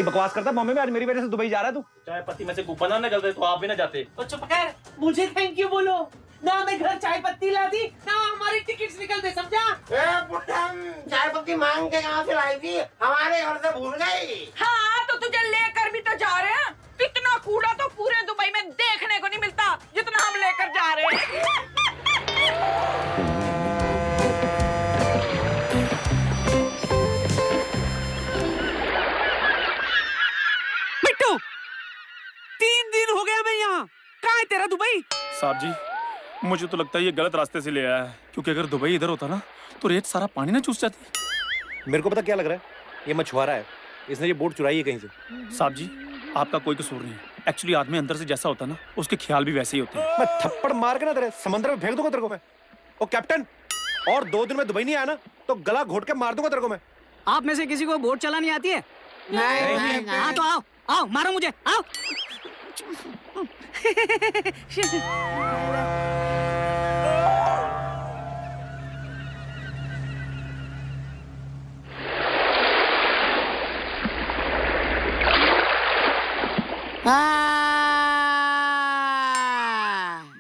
बकवास करता मम्मी में आज मेरी वजह से दुबई जा रहा है तू। चाय पत्ती में से कूपन ना निकलते तो आप भी ना जाते। तो चुप कर, मुझे थैंक यू बोलो ना। मैं घर चाय पत्ती लाती ना हमारी टिकट्स निकलते, समझा? चाय पत्ती मांग के कहाँ से लाई थी? हमारे घर से भूल गई। हाँ तो तुझे लेकर भी तो जा रहे हैं। इतना कूड़ा तो पूरे दुबई में देखने को नहीं मिलता जितना हम लेकर जा रहे हैं। मिट्टू, 3 दिन हो गया मैं यहाँ। कहाँ है तेरा दुबई? साहब जी, मुझे तो लगता है ये गलत रास्ते से ले आया है, क्योंकि अगर दुबई इधर होता ना तो रेत सारा पानी ना चूस जाती। मेरे को पता क्या लग रहा है, ये मछुआरा है, इसने ये बोट चुराई है कहीं से। साहब जी, आपका कोई कसूर नहीं है। एक्चुअली आदमी अंदर से जैसा होता है ना, उसके ख्याल भी वैसे ही होते हैं। मैं थप्पड़ मार के ना तेरे समंदर में फेंक दूंगा तेरे को मैं। ओ कैप्टन, और 2 दिन में दुबई नहीं आया ना तो गला घोट के मार दूंगा तेरे को मैं। आप में से किसी को बोट चलानी आती है? नहीं। हाँ तो आओ आओ, मारो मुझे, आओ।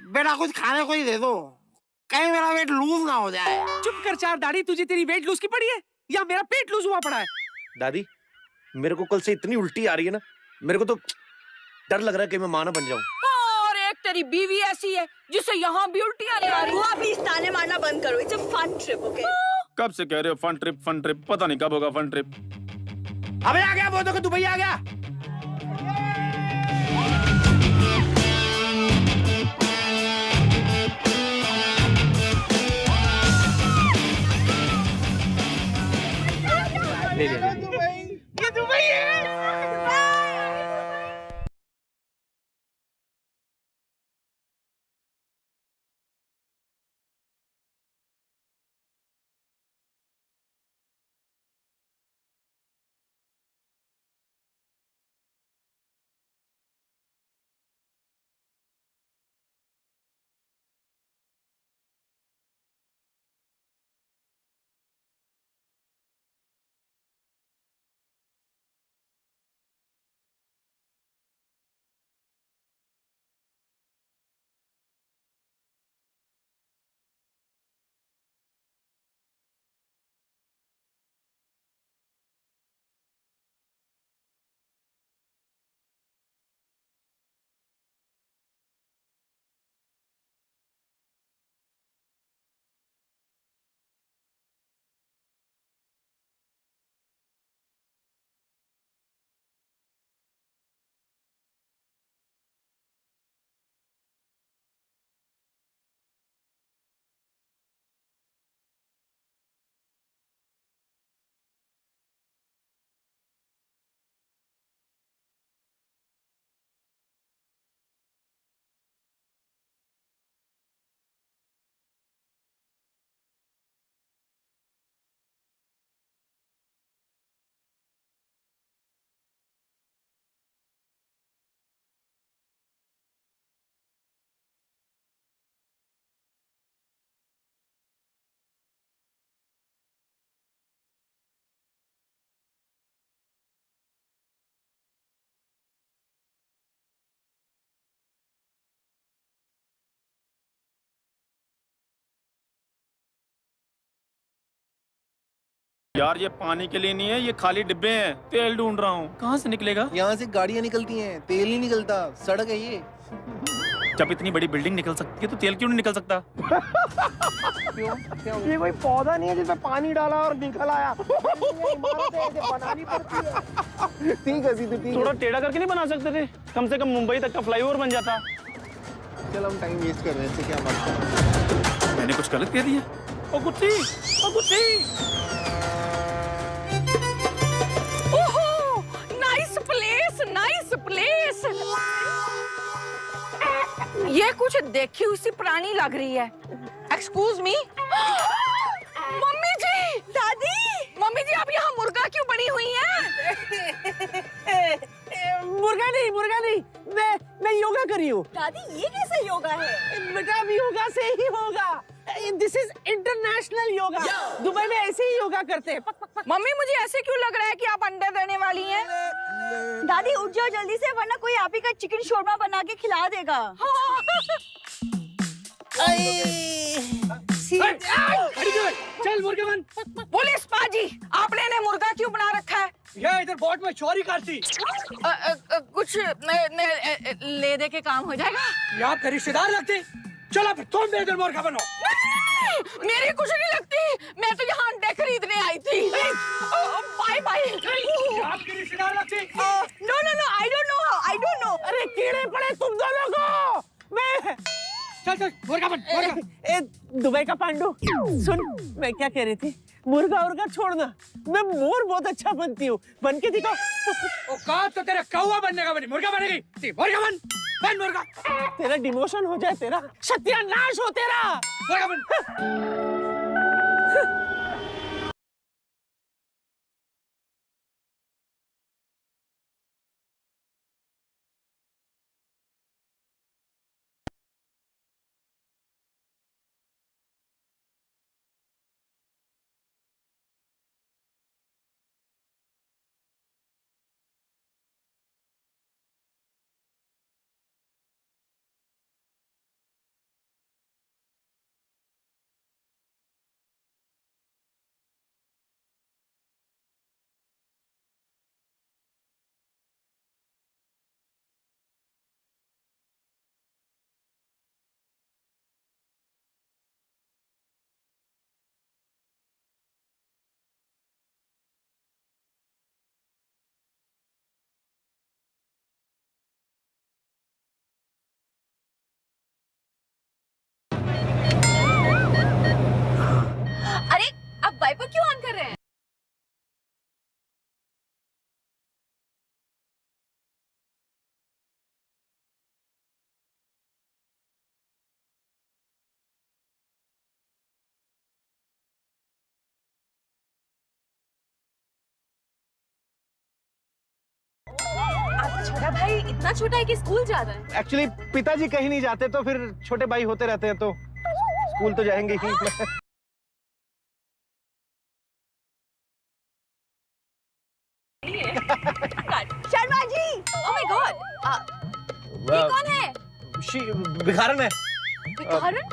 बेटा कुछ खाने को ही दे दो, कहीं मेरा वेट लूज ना हो जाए। चुप कर चार दाढ़ी, तुझे तेरी वेट लूज की पड़ी है या मेरा पेट लूज हुआ पड़ा है? दादी, मेरे को कल से इतनी उल्टी आ रही है ना, मेरे को तो डर लग रहा है कि मैं मां ना बन जाऊं। और एक तेरी बीवी ऐसी है जिसे यहाँ भी उल्टियाँ नहीं आ रही। तू अभी इस ताने मारना बंद करो। It's a fun trip, okay? कब से कह रहे हो फन ट्रिप, पता नहीं कब होगा फन ट्रिप। अबे आ गया, वो देखो दुबई आ गया। ले लिया। ये दुबई है। यार ये पानी के लिए नहीं है, ये खाली डिब्बे हैं। तेल ढूंढ रहा हूँ, कहाँ से निकलेगा? यहाँ से गाड़ियाँ निकलती हैं, तेल नहीं निकलता, सड़क है ये। जब इतनी बड़ी बिल्डिंग निकल सकती है तो तेल क्यों नहीं निकल सकता? ये कोई पौधा नहीं है जिसमें पानी डाला और निकल आया। इमारत है, इसे बनानी पड़ती है। ठीक है सीधे, ठीक थोड़ा है। टेढ़ा करके नहीं बना सकते थे? कम से कम मुंबई तक का फ्लाईओवर बन जाता। चल हम टाइम वेस्ट कर रहे हैं, इससे क्या बात? मैंने कुछ गलत कह दिया? ओ गुत्ती, ओ गुत्ती। ओहो, नाइस प्लेस। ये कुछ देखी हुई सी पुरानी लग रही है। एक्सक्यूज मी, मम्मी जी। दादी, मम्मी जी आप यहाँ मुर्गा क्यों बनी हुई हैं? मुर्गा नहीं, मैं योगा कर रही हूँ। दादी ये कैसे योगा है? बेटा अब योगा से ही होगा। This is international yoga. Dubai में ऐसे ही योगा करते हैं। मम्मी मुझे ऐसे क्यों लग रहा है कि आप अंडे देने वाली हैं? दादी उठ जाओ जल्दी से, वरना कोई आप ही का चिकन शोरमा बना के खिला देगा। चल मुर्गे बन। पुलिस पाजी, आपने इन्हें मुर्गा क्यों बना रखा है? ये इधर बोट में चोरी करती। कुछ ले दे के काम हो जाएगा। ये आपके रिश्तेदार लगते। चलो फिर तुम भी इधर मुर्गा बनो। मेरी कुछ नहीं लगती, मैं तो यहाँ अंडे खरीदने आई थी। Bye bye. आपके रिश्तेदार लगते। No no no, I don't know. अरे कीड़े पड़े तुम दोनों को। मैं चल मुर्गा बन, मुर्गा। ए दुबई का पांडू, सुन मैं क्या कह रही थी, मुर्गा उर्गा छोड़ना, मैं मोर बहुत अच्छा बनती हूँ, बन के दिखा। औकात तो तेरा कौवा बनने का बनी, मुर्गा बनेगी। मुर्गा बन मुर्गा। तेरा डिमोशन हो जाए, तेरा सत्यानाश हो तेरा। मुर्गा बन। अरे आप वाइपर क्यों ऑन कर रहे हैं? आपका छोटा भाई इतना छोटा है कि स्कूल जा रहा है। एक्चुअली पिताजी कहीं नहीं जाते तो फिर छोटे भाई होते रहते हैं, तो स्कूल तो जाएंगे ही। Sharma ji, oh my God, ये कौन है? भिखारन है। भिखारन?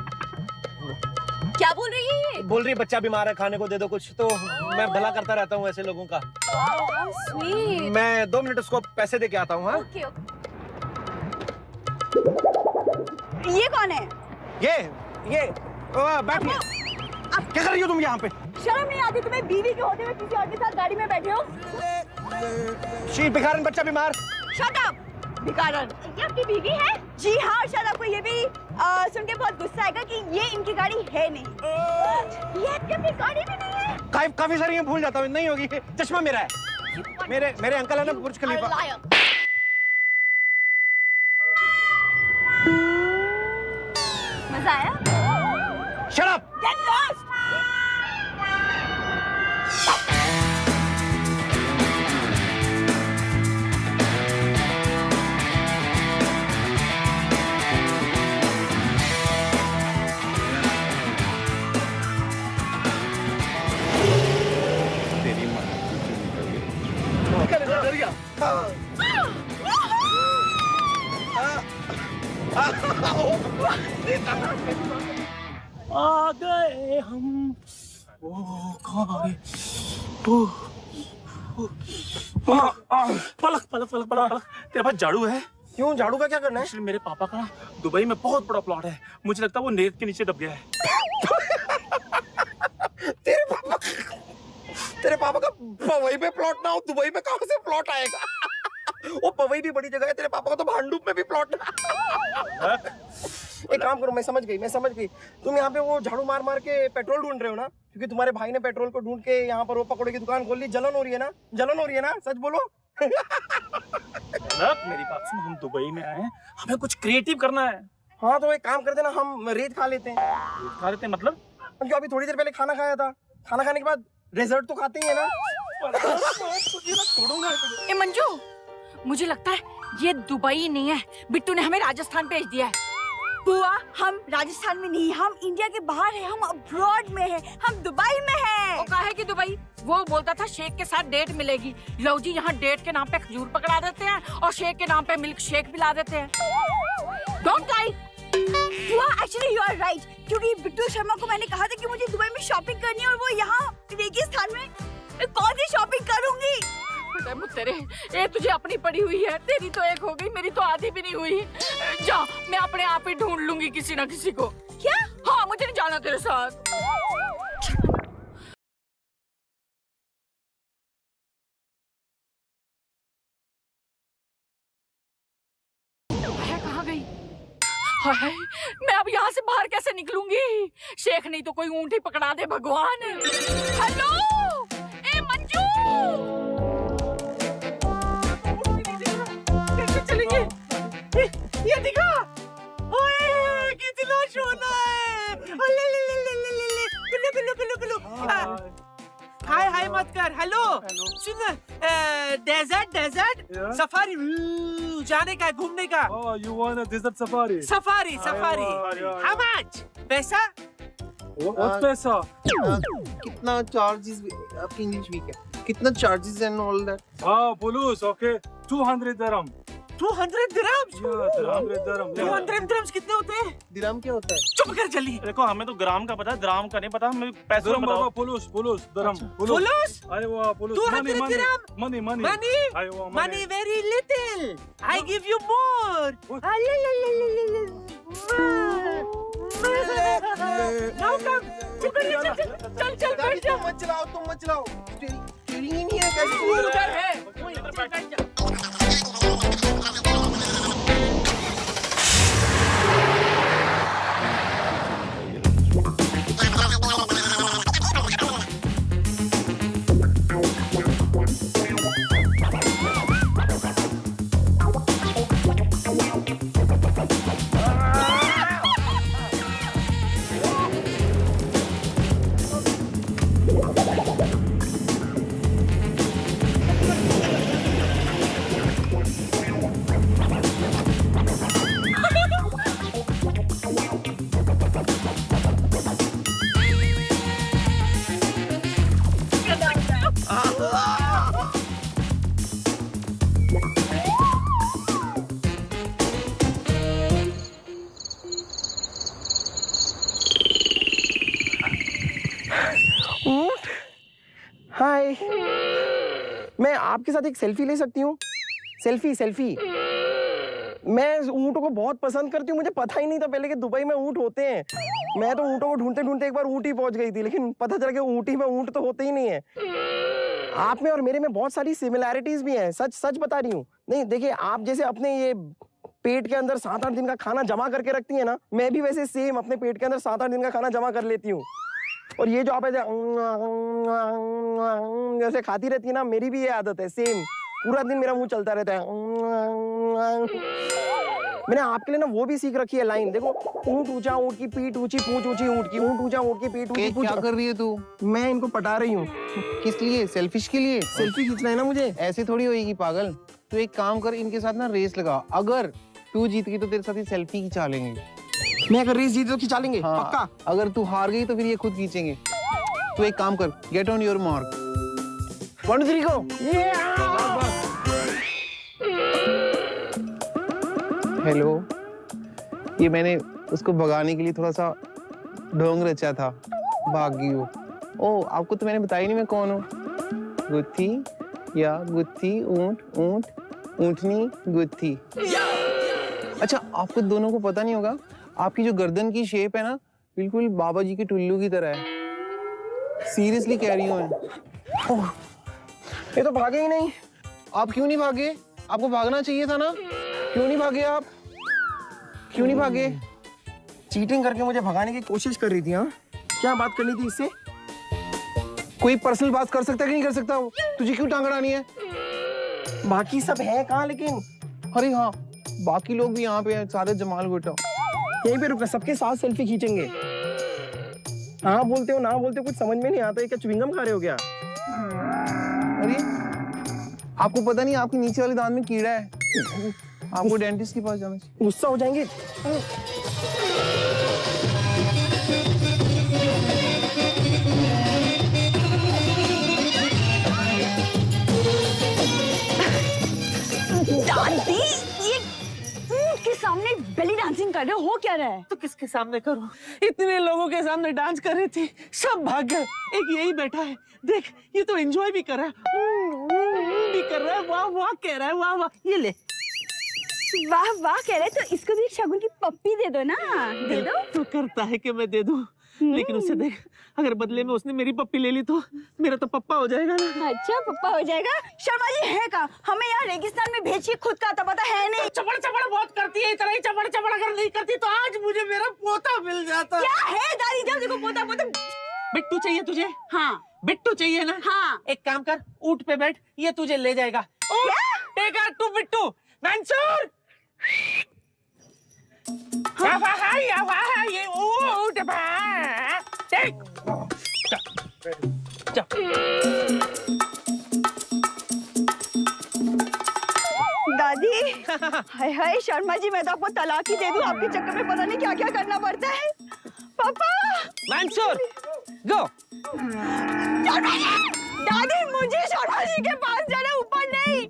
क्या बोल रही है ये? बोल रही बच्चा बीमार है, खाने को दे दो कुछ, तो मैं भला करता रहता हूँ ऐसे लोगों का। How sweet. मैं 2 मिनट उसको पैसे दे के आता हूँ। हाँ, ओके ओके। ये कौन है? ये बैठिए। क्या कर रही हो तुम यहाँ पे? शर्म नहीं आती तुम्हें? बीवी के होते हुए किसी और के साथ गाड़ी में बैठे हो? भिखारन बच्चा बीमार। शट अप भिखारन। ये आपकी बीवी है? जी हाँ, शायद आपको ये भी सुन के बहुत गुस्सा आएगा कि ये इनकी गाड़ी है नहीं। ये आपकी गाड़ी भी नहीं है? काफी सारी भूल जाता हूँ, नहीं होगी। चश्मा मेरा है। मेरे अंकल है ना बुर्ज खलीफा। मजा आया? Shut up! Get lost! तेरी माँ डर गया। आ गए हम। कहाँ आ गए? पलक पलक पलक पलक पलक। तेरे पास झाड़ू है? क्यों, झाड़ू का क्या करना है? एक्चुअली मेरे पापा का दुबई में बहुत बड़ा प्लॉट है, मुझे लगता है वो नेट के नीचे दब गया है। तेरे पापा का पवई में प्लॉट ना हो, दुबई में कहाँ से प्लॉट आएगा? वो पवई भी बड़ी जगह है, तेरे पापा का तो भांडुप में भी प्लॉट है। एक काम करो, मैं समझ गई। तुम यहाँ पे वो झाड़ू मार मार के पेट्रोल ढूंढ रहे हो ना, क्योंकि तुम्हारे भाई ने पेट्रोल को ढूंढ के यहाँ पर वो पकौड़े की दुकान खोल ली। जलन हो रही है ना? सच बोलो। मेरी बात सुन, हम दुबई में आए हैं, हमें कुछ क्रिएटिव करना है। हाँ तो एक काम करते ना, हम रेत खा लेते हैं। खा लेते हैं मतलब? क्योंकि अभी थोड़ी देर पहले खाना खाया था, खाना खाने के बाद डेजर्ट तो खाते ही है ना। ए मंजू, मुझे लगता है ये दुबई नहीं है, बिट्टू ने हमें राजस्थान भेज दिया है। बुआ, हम राजस्थान में नहीं, हम इंडिया के बाहर हैं, हम अब्रॉड में हैं, हम दुबई में हैं। वो काहे की दुबई? वो बोलता था शेख के साथ डेट मिलेगी। लो जी, यहाँ डेट के नाम पे खजूर पकड़ा देते हैं और शेख के नाम पे मिल्क शेक पिला देते हैं। Don't lie. बुआ, एक्चुअली यू आर राइट, क्योंकि बिट्टू शर्मा को मैंने कहा था कि मुझे दुबई में शॉपिंग करनी है और वो यहाँ रेगिस्तान में, मैं कौन सी शॉपिंग करूंगी? तेरे ये तुझे अपनी पड़ी हुई है, तेरी तो एक हो गई, मेरी तो आधी भी नहीं हुई। जा, मैं अपने आप ही ढूंढ लूंगी किसी ना किसी को। क्या? हाँ, मुझे नहीं जाना तेरे साथ। कहाँ गई? हाय, मैं अब यहाँ से बाहर कैसे निकलूंगी? शेख नहीं तो कोई ऊंट ही पकड़ा दे भगवान। हेलो, ए मंजू, कैसे चलेंगे? ये दिखा, ओए कितना सोना है। ले ले ले ले ले ले, कुल्लू कुल्लू कुल्लू कुल्लू। हाय हाय मत कर। हेलो, सुन, डेजर्ट सफारी जाने का, घूमने का। You want a desert safari? Safari how much पैसा? What's पैसा? कितना चार्जेस? आपकी इंग्लिश वीक है। कितना charges and all that? Pulus, okay. 200 dirham. 200 dirhams? 200 dirham. 200 dirhams कितने होते हैं? दिरहम क्या होता है? चुप कर जल्दी। देखो, हमें तो ग्राम का पता है, द्राम का नहीं पता। हमें पैसों का बताओ। पुलुस, dirham. Police? Aywa, pulus. 200 dirham? Money. Aywa, Money very little. I give you more. Now come. चल बैठ जा। तुम मत चलाओ। स्टीयरिंग ही नहीं है, कैसे? उधर है। हाय, मैं आपके साथ एक सेल्फी ले सकती हूँ? सेल्फी। मैं ऊँटों को बहुत पसंद करती हूँ। मुझे पता ही नहीं था पहले कि दुबई में ऊँट होते हैं। मैं तो ऊँटों को ढूंढते ढूंढते एक बार ऊँट ही पहुंच गई थी, लेकिन पता चला कि ऊँटी में ऊँट तो होते ही नहीं है। आप में और मेरे में बहुत सारी सिमिलैरिटीज भी हैं, सच बता रही हूँ। नहीं देखिए, आप जैसे अपने ये पेट के अंदर 7-8 दिन का खाना जमा करके रखती है ना, मैं भी वैसे सेम अपने पेट के अंदर 7-8 दिन का खाना जमा कर लेती हूँ। और ये जो आप ऐसे जैसे खाती रहती है ना, मेरी भी ये आदत है सेम। पूरा दिन मेरा मुंह चलता रहता है। मैंने आपके लिए ना वो भी सीख रखी है लाइन, देखो, ऊँट ऊंचा, ऊँट की पीठ ऊंची, पूंछ ऊंची ऊँट की, ऊँट ऊंचा, ऊँट की पीठ ऊंची, पूंछ। क्या कर रही है तू? मैं इनको पटा रही हूँ। किस लिए? सेल्फिश के लिए? सेल्फी खींचना है ना मुझे। ऐसे थोड़ी होएगी पागल। तू एक काम कर, इनके साथ ना रेस लगा। अगर तू जीत गई तो तेरे साथ ही सेल्फी खिंचा लेंगे। मैं अगर रेस जीत तो खिंचा लेंगे? हाँ, पक्का? अगर तू हार गई तो फिर ये खुद खींचेंगे। तू एक काम कर, get on your mark. 1 2 3 go. Hello, ये मैंने उसको भगाने के लिए थोड़ा सा ढोंग रचा था, भाग गई वो। ओ, आपको तो मैंने बताया नहीं मैं कौन हूँ। गुत्थी या गुत्थी, ऊंट, ऊंट, ऊंटनी, गुत्थी। अच्छा, आपको दोनों को पता नहीं होगा, आपकी जो गर्दन की शेप है ना, बिल्कुल बाबा जी के टुल्लू की तरह है। सीरियसली कह रही हूँ मैं। ओह, ये तो भागे ही नहीं। आप क्यों नहीं भागे? आपको भागना चाहिए था ना, क्यों नहीं भागे आप? क्यों नहीं भागे? चीटिंग करके मुझे भगाने की कोशिश कर रही थी। हाँ, क्या बात करनी थी इससे? कोई पर्सनल बात कर सकता है कि नहीं कर सकता? तुझे क्यों टांग अड़ानी है? बाकी सब है कहाँ लेकिन? अरे हाँ, बाकी लोग भी यहाँ पे हैं, सारे जमाल बेटा। यहीं पे रुकना, सबके साथ सेल्फी खींचेंगे। हाँ बोलते हो, ना बोलते हो, कुछ समझ में नहीं आता। क्या च्युइंगम खा रहे हो क्या? अरे, आपको पता नहीं आपके नीचे वाले दांत में कीड़ा है, आपको डेंटिस्ट के पास जाना चाहिए। गुस्सा हो जाएंगे। सामने बेली डांसिंग कर रहे हो क्या रहा है? तो किसके सामने करूं? इतने लोगों के सामने डांस कर रही थी, सब भाग गए, एक यही बैठा है। देख, ये तो एंजॉय भी कर रहा है, भी कर रहा है, वाह वाह कह रहा है, वाह वाह। ये ले। वाह वाह कह रहे, तो इसको भी एक शगुन की पप्पी दे दो ना, दे दो। तो करता है कि मैं दे दूं, लेकिन उसे देख, अगर बदले में उसने मेरी पप्पी ले ली तो मेरा तो पप्पा हो जाएगा ना। अच्छा पप्पा हो जाएगा? शर्मा जी है कहाँ? हमें यहाँ रेगिस्तान में भेजिए, खुद का आता पता है नहीं। चबड़ चबड़ बहुत करती है, इतना ही चबड़ चबड़ अगर नहीं करती तो आज मुझे मेरा पोता मिल जाता। क्या है दादी, जब देखो पोता पोता। बिट्टू चाहिए तुझे? हाँ बिट्टू चाहिए ना? हाँ। एक काम कर, ऊंट पे बैठ, ये तुझे ले जाएगा। Take out to Bittu. Mansoor, ये ऊंट पे टेक। दादी, हाय हाय शर्मा जी, मैं तो आपको तलाक ही दे दूं, आपके चक्कर में पता नहीं क्या क्या करना पड़ता है। पापा। मंसूर, गो। दादी, मुझे शर्मा जी के पास जाना, ऊपर नहीं।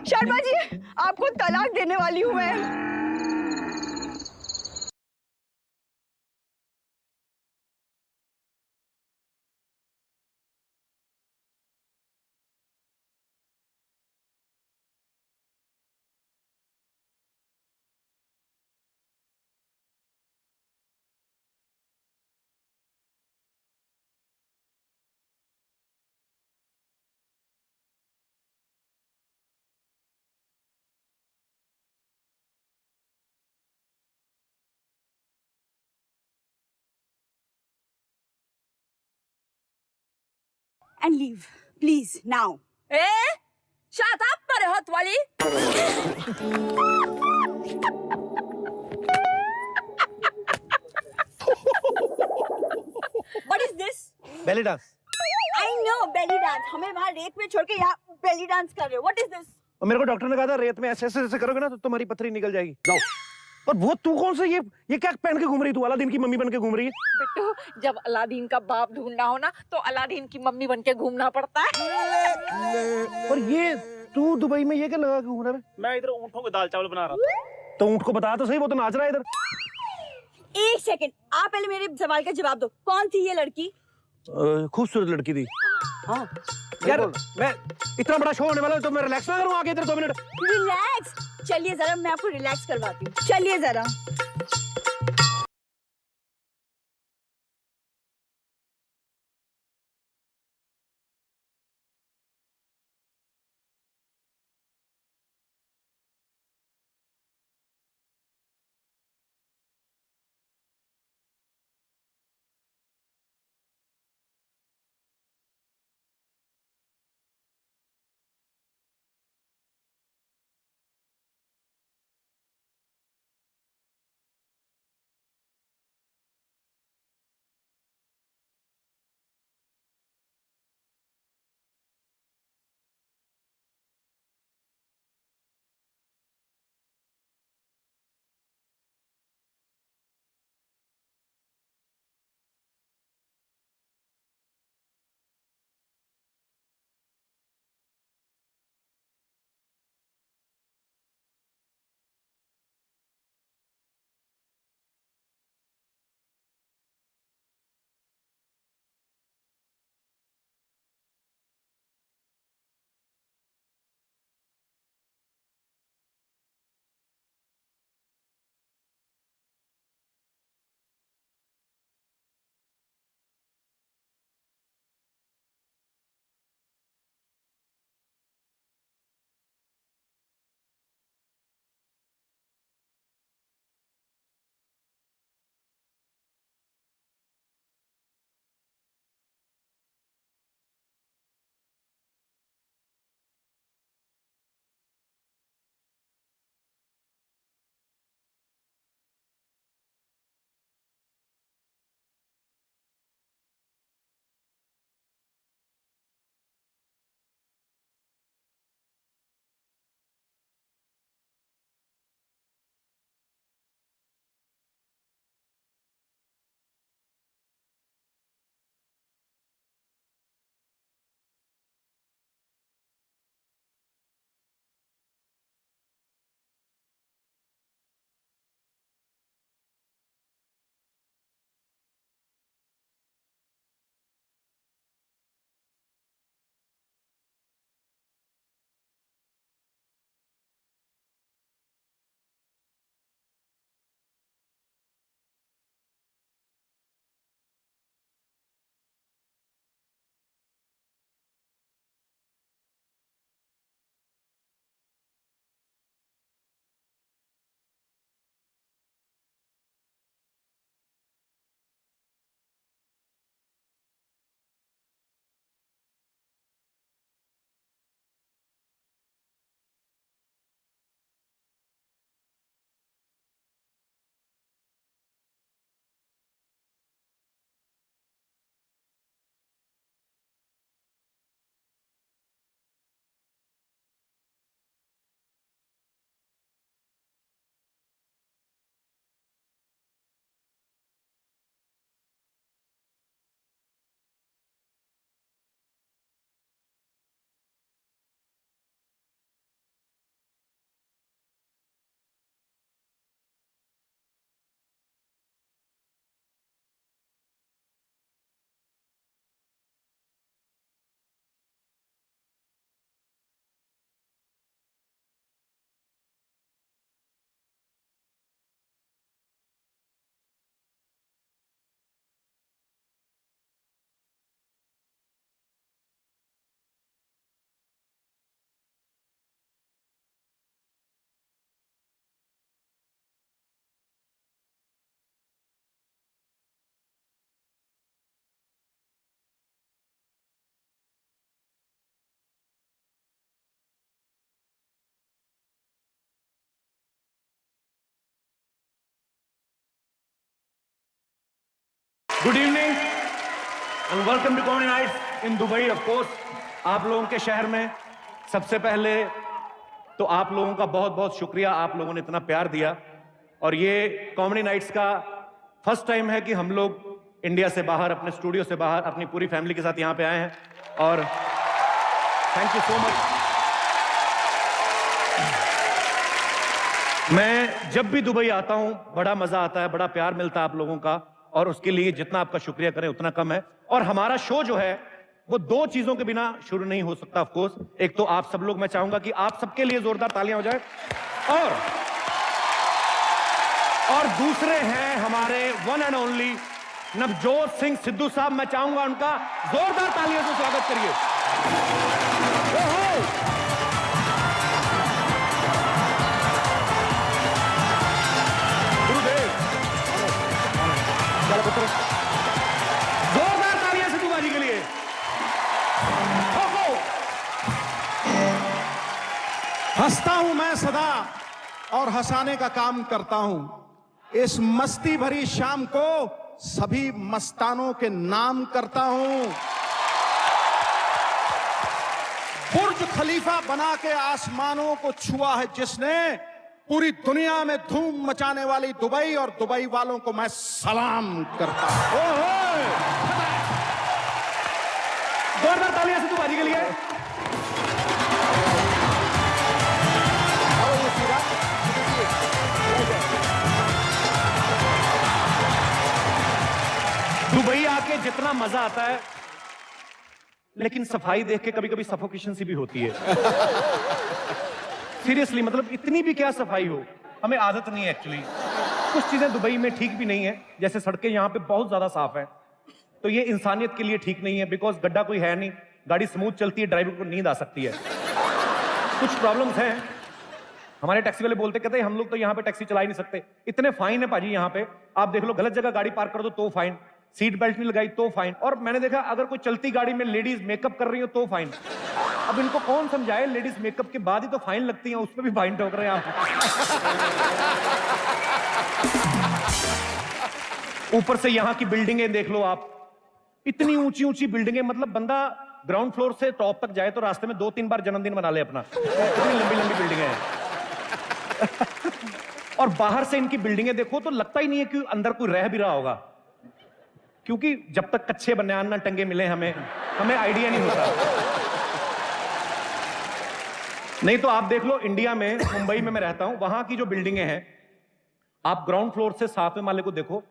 शर्मा जी, आपको तलाक देने वाली हूँ मैं। And leave, please, now. Shut up, मेरे हाथ वाली। What is this? Belly dance. I know belly dance. हमें वहाँ रेत में छोड़ के यहाँ belly dance कर रहे हो। What is this? और मेरे को डॉक्टर ने कहा था रेत में ऐसे ऐसे ऐसे करोगे ना तो तुम्हारी पथरी निकल जाएगी। जाओ। और वो तू कौन सा ये क्या पहन के घूम रही? तू अलादीन की मम्मी बन के घूम रही है? बिट्टू, जब अलादीन का बाप ढूंढना हो ना तो अलादीन की मम्मी बन के घूमना पड़ता है। और ये तू दुबई में ये क्या लगा के घूम रहा है? मैं इधर ऊँटों को दाल चावल बना रहा था। तो ऊँट को बता तो सही, वो तो नाच रहा है इधर। एक सेकंड, आप पहले मेरे सवाल का जवाब दो। कौन थी ये लड़की? खूबसूरत लड़की थी। हाँ यार, मैं इतना बड़ा शो होने वाला है तो मैं रिलैक्स ना करूँ आगे इधर 2 मिनट? रिलैक्स? चलिए जरा, मैं आपको रिलैक्स करवाती हूँ। चलिए जरा। Good evening and welcome to comedy nights in Dubai. Of course आप लोगों के शहर में सबसे पहले तो आप लोगों का बहुत बहुत शुक्रिया, आप लोगों ने इतना प्यार दिया। और ये कॉमेडी नाइट्स का फर्स्ट टाइम है कि हम लोग इंडिया से बाहर, अपने स्टूडियो से बाहर, अपनी पूरी फैमिली के साथ यहाँ पे आए हैं और थैंक यू सो मच। मैं जब भी दुबई आता हूं बड़ा मजा आता है, बड़ा प्यार मिलता है आप लोगों का, और उसके लिए जितना आपका शुक्रिया करें उतना कम है। और हमारा शो जो है वो दो चीजों के बिना शुरू नहीं हो सकता। ऑफ कोर्स एक तो आप सब लोग, मैं चाहूंगा कि आप सबके लिए जोरदार तालियां हो जाए, और दूसरे हैं हमारे one and only Navjot Singh Sidhu साहब। मैं चाहूंगा उनका जोरदार तालियों से स्वागत करिए। जोरदार तालियां सिद्धू बाजी के लिए। हंसता हूं मैं सदा और हंसाने का काम करता हूं। इस मस्ती भरी शाम को सभी मस्तानों के नाम करता हूं। बुर्ज खलीफा बना के आसमानों को छुआ है जिसने, पूरी दुनिया में धूम मचाने वाली दुबई और दुबई वालों को मैं सलाम करता हूं। जोरदार तालियां सिद्धू बाजी के लिए। दुबई आके जितना मजा आता है, लेकिन सफाई देख के कभी कभी सफोकेशन सी भी होती है। सीरियसली, मतलब इतनी भी क्या सफाई हो, हमें आदत नहीं है एक्चुअली। कुछ चीजें दुबई में ठीक भी नहीं है, जैसे सड़कें यहाँ पे बहुत ज्यादा साफ है, तो ये इंसानियत के लिए ठीक नहीं है, बिकॉज गड्ढा कोई है नहीं, गाड़ी स्मूथ चलती है, ड्राइवर को नींद आ सकती है। कुछ प्रॉब्लम्स हैं। हमारे टैक्सी वाले बोलते, कहते हैं हम लोग तो यहाँ पे टैक्सी चला ही नहीं सकते, इतने फाइन है भाजी यहाँ पे। आप देख लो, गलत जगह गाड़ी पार्क कर दो तो फाइन, सीट बेल्ट नहीं लगाई तो फाइन, और मैंने देखा अगर कोई चलती गाड़ी में लेडीज मेकअप कर रही हो तो फाइन। अब इनको कौन समझाए, लेडीज मेकअप के बाद ही तो फाइन लगती है, उसमें भी फाइन ठोक रहे हैं आप। ऊपर से यहाँ की बिल्डिंगें देख लो आप, इतनी ऊंची ऊंची बिल्डिंगें, मतलब बंदा ग्राउंड फ्लोर से टॉप तक जाए तो रास्ते में 2-3 बार जन्मदिन मना ले अपना, इतनी लंबी लंबी बिल्डिंगें हैं। और बाहर से इनकी बिल्डिंगें देखो तो लगता ही नहीं है कि अंदर कोई रह भी रहा होगा, क्योंकि जब तक कच्चे बनियान ना टंगे मिले हमें आइडिया नहीं होता। नहीं तो आप देख लो, इंडिया में, मुंबई में मैं रहता हूं, वहां की जो बिल्डिंगें हैं, आप ग्राउंड फ्लोर से 7वें माले को देखो,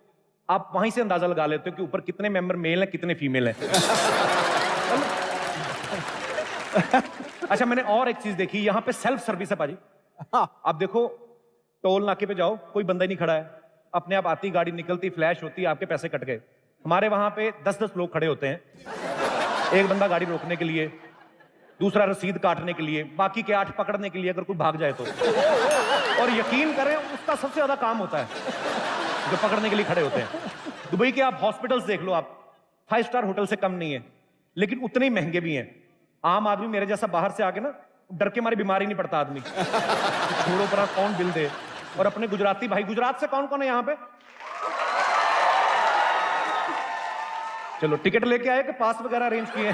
आप वहीं से अंदाजा लगा लेते हो कि ऊपर कितने मेंबर मेल हैं, कितने फीमेल हैं। अच्छा, मैंने और एक चीज देखी, यहां पे सेल्फ सर्विस है पाजी। आप देखो, टोल नाके पे जाओ, कोई बंदा ही नहीं खड़ा है, अपने आप आती गाड़ी, निकलती, फ्लैश होती, आपके पैसे कट गए। हमारे वहां पे 10-10 लोग खड़े होते हैं, एक बंदा गाड़ी रोकने के लिए, दूसरा रसीद काटने के लिए, बाकी के 8 पकड़ने के लिए अगर कोई भाग जाए तो। और यकीन करें, उसका सबसे ज्यादा काम होता है जो पकड़ने के लिए खड़े होते हैं। दुबई के आप हॉस्पिटल्स देख लो, आप 5 स्टार होटल से कम नहीं है, लेकिन उतने ही महंगे भी हैं। आम आदमी मेरे जैसा बाहर से आके ना, डर के मारे बीमार ही नहीं पड़ता आदमी। छोड़ो पर कौन बिल दे। और अपने गुजराती भाई, गुजरात से कौन कौन है यहाँ पे? चलो, टिकट लेके आए कि पास वगैरह अरेंज किए?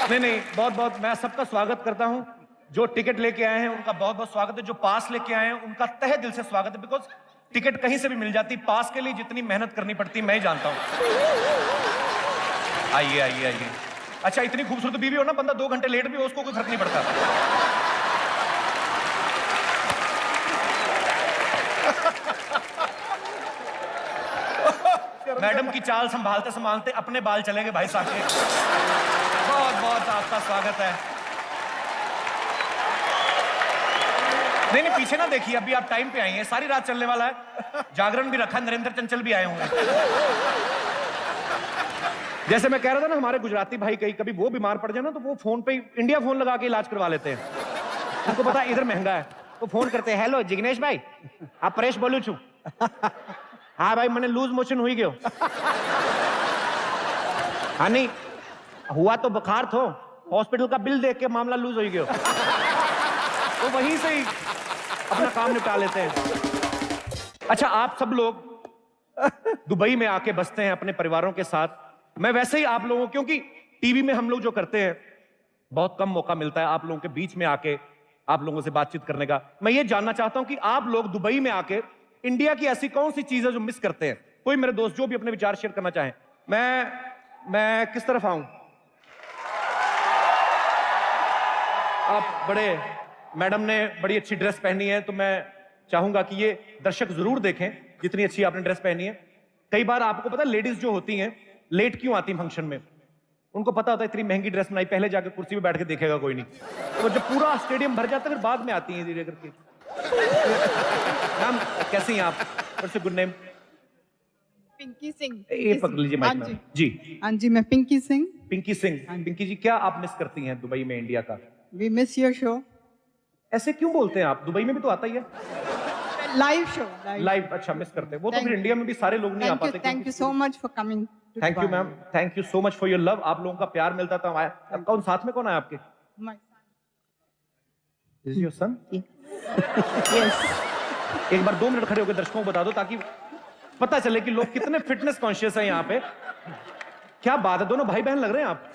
नहीं, बहुत बहुत मैं सबका स्वागत करता हूं। जो टिकट लेके आए हैं उनका बहुत बहुत स्वागत है, जो पास लेके आए हैं उनका तहे दिल से स्वागत है, बिकॉज टिकट कहीं से भी मिल जाती, पास के लिए जितनी मेहनत करनी पड़ती मैं ही जानता हूं। आइए आइए आइए। अच्छा, इतनी खूबसूरत बीवी हो ना, बंदा 2 घंटे लेट भी हो, उसको कोई फर्क नहीं पड़ता। मैडम की चाल संभालते संभालते अपने बाल चले गए भाई साहब के। बहुत बहुत आपका स्वागत है। नहीं, पीछे ना देखिए, अभी आप टाइम पे आई हैं, सारी रात चलने वाला है, जागरण भी रखा, नरेंद्र चंचल भी आए होंगे। जैसे मैं कह रहा था ना, हमारे गुजराती भाई कभी वो बीमार पड़ जाए ना, तो वो फोन पे इंडिया फोन लगा के इलाज करवा लेते हैं। उनको पता है इधर महंगा है, तो फोन करते हैं, हेलो जिग्नेश भाई, आप परेश बोलू छू? हाँ भाई, मैंने लूज मोशन हुई गयो। हाँ नहीं हुआ तो बुखार थो, हॉस्पिटल का बिल देख के मामला लूज हो गयो। तो वहीं से ही अपना काम निपटा लेते हैं। अच्छा, आप सब लोग दुबई में आके बसते हैं अपने परिवारों के साथ। मैं वैसे ही आप लोगों, क्योंकि टीवी में हम लोग जो करते हैं बहुत कम मौका मिलता है आप लोगों के बीच में आके आप लोगों से बातचीत करने का। मैं ये जानना चाहता हूं कि आप लोग दुबई में आके इंडिया की ऐसी कौन सी चीज है जो मिस करते हैं। कोई मेरे दोस्त जो भी अपने विचार शेयर करना चाहें। मैं किस तरफ आऊं? आप बड़े, मैडम ने बड़ी अच्छी ड्रेस पहनी है, तो मैं चाहूंगा कि ये दर्शक जरूर देखें जितनी अच्छी आपने ड्रेस पहनी है। कई बार आपको पता है लेडीज जो होती हैं लेट क्यों आती फंक्शन में? उनको पता होता है इतनी महंगी ड्रेस बनाई, पहले जाकर कुर्सी पे बैठ के देखेगा कोई नहीं, तो जब पूरा स्टेडियम भर जाता है फिर बाद में आती हैं धीरे करके। मैम कैसी हैं आप? What's good name? Pinky Singh. ये पकड़ लीजिए माइक में। जी हाँ जी, मैं पिंकी सिंह। पिंकी सिंह। पिंकी जी, क्या आप मिस करती हैं दुबई में इंडिया का? We miss your show. ऐसे क्यों बोलते हैं आप? दुबई में भी तो आता ही है लाइव शो। लाइव। अच्छा, मिस करते हैं वो तो फिर इंडिया में भी सारे लोग नहीं आ पाते। Thank you so much for coming. Thank you ma'am, thank you so much for your love. आप लोगों का प्यार मिलता था। अब कौन साथ में कौन है आपके? Is your son? Yes. एक बार 2 मिनट खड़े होकर दर्शकों को बता दो ताकि पता चले कि लोग कितने फिटनेस कॉन्शियस हैं यहाँ पे। क्या बात है, दोनों भाई बहन लग रहे हैं आप।